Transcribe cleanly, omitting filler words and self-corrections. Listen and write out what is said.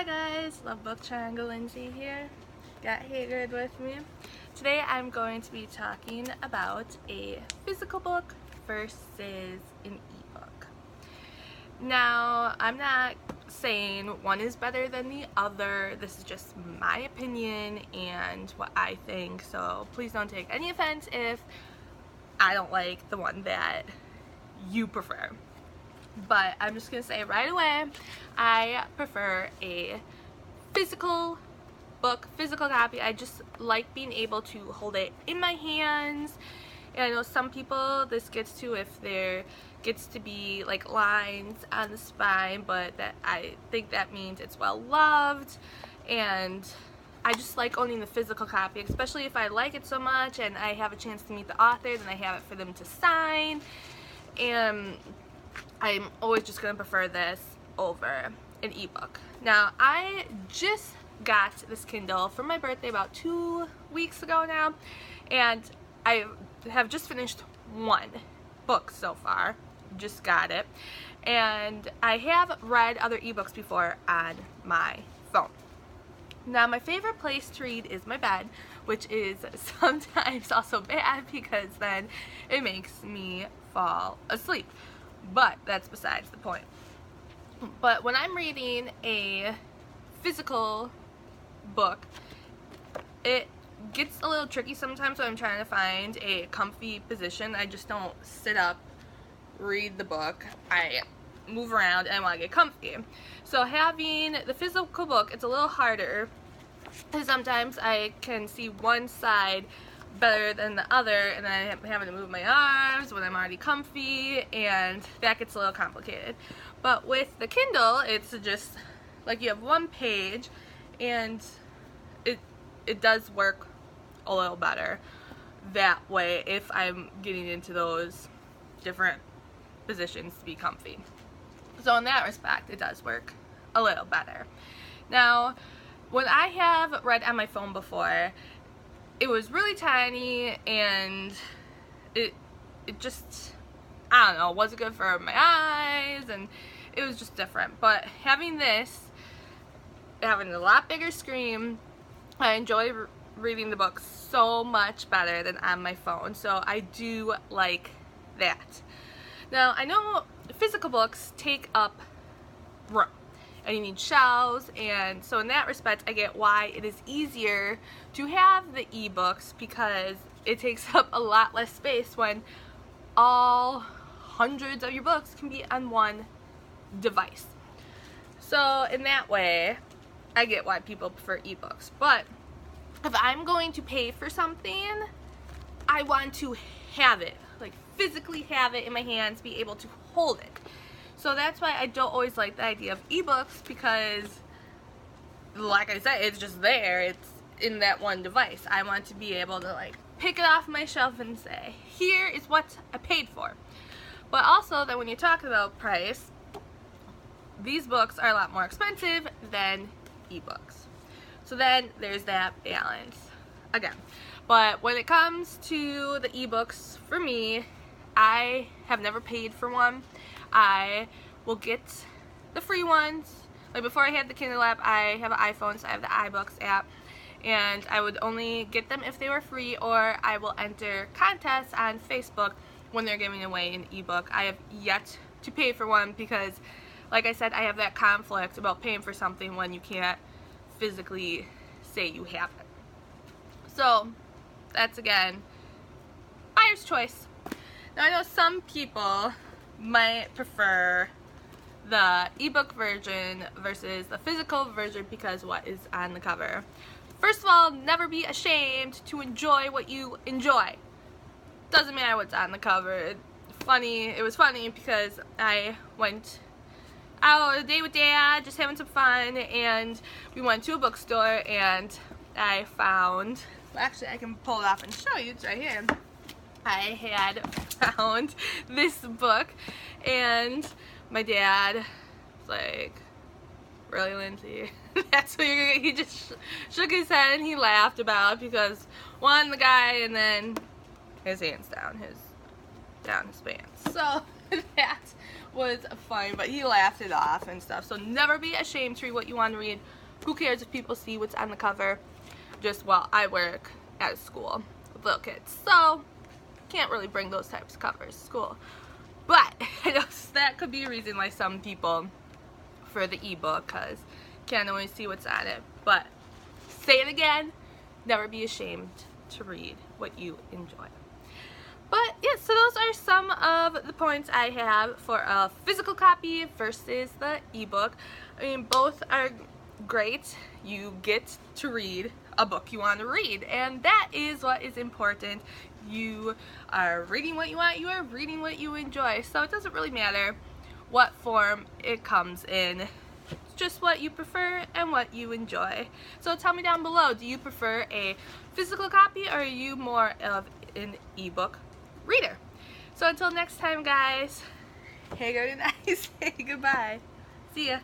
Hi guys, Lovebooktrianglelindsey here. Got Haggard with me. Today I'm going to be talking about a physical book versus an ebook. Now, I'm not saying one is better than the other. This is just my opinion and what I think, so please don't take any offense if I don't like the one that you prefer. But I'm just going to say right away, I prefer a physical book, physical copy. I just like being able to hold it in my hands. And I know some people this gets to if there gets to be like lines on the spine, but that I think that means it's well loved. And I just like owning the physical copy, especially if I like it so much and I have a chance to meet the author, then I have it for them to sign. And I'm always just going to prefer this over an ebook. Now, I just got this Kindle for my birthday about 2 weeks ago now, and I have just finished one book so far. Just got it. And I have read other ebooks before on my phone. Now, my favorite place to read is my bed, which is sometimes also bad because then it makes me fall asleep. But that's besides the point. But when I'm reading a physical book, it gets a little tricky sometimes when I'm trying to find a comfy position. I just don't sit up, read the book. I move around and I want to get comfy. So having the physical book, it's a little harder because sometimes I can see one side better than the other, and then I'm having to move my arms when I'm already comfy, and that gets a little complicated. But with the Kindle, it's just like you have one page, and it does work a little better that way if I'm getting into those different positions to be comfy. So in that respect, it does work a little better. Now, when I have read on my phone before, it was really tiny, and it just, I don't know, wasn't good for my eyes, and it was just different. But having this, having a lot bigger screen, I enjoy reading the book so much better than on my phone, so I do like that. Now, I know physical books take up room, and you need shelves, and so in that respect I get why it is easier to have the ebooks, because it takes up a lot less space when all hundreds of your books can be on one device. So in that way I get why people prefer ebooks. But if I'm going to pay for something, I want to have it, like physically have it in my hands, be able to hold it. So that's why I don't always like the idea of ebooks, because like I said, it's just there, it's in that one device. I want to be able to like pick it off my shelf and say, here is what I paid for. But also that when you're talking about price, these books are a lot more expensive than ebooks. So then there's that balance again. But when it comes to the ebooks, for me, I have never paid for one. I will get the free ones. Like before I had the Kindle app, I have an iPhone, so I have the iBooks app, and I would only get them if they were free, or I will enter contests on Facebook when they're giving away an ebook. I have yet to pay for one because, like I said, I have that conflict about paying for something when you can't physically say you have it. So that's, again, buyer's choice. Now I know some people might prefer the ebook version versus the physical version because what is on the cover. First of all, never be ashamed to enjoy what you enjoy. Doesn't matter what's on the cover. It was funny because I went out a day with Dad, just having some fun, and we went to a bookstore, and I found, well, actually I can pull it off and show you, it's right here. I had found this book, and my dad was like, really, Lindsay? That's what you're gonna get? He just shook his head and he laughed about it because, one, the guy, and then his hands down his pants. So that was funny, but he laughed it off and stuff. So never be ashamed to read what you want to read. Who cares if people see what's on the cover? Just, well, I work at a school with little kids, so can't really bring those types of covers to school. But that could be a reason why some people for the ebook, because can't always see what's on it. But say it again, never be ashamed to read what you enjoy. But yeah, so those are some of the points I have for a physical copy versus the ebook. I mean, both are great. You get to read a book you want to read, and that is what is important. You are reading what you want, you are reading what you enjoy, so it doesn't really matter what form it comes in. It's just what you prefer and what you enjoy. So tell me down below, do you prefer a physical copy or are you more of an ebook reader? So until next time, guys, hey, good night, say goodbye. See ya.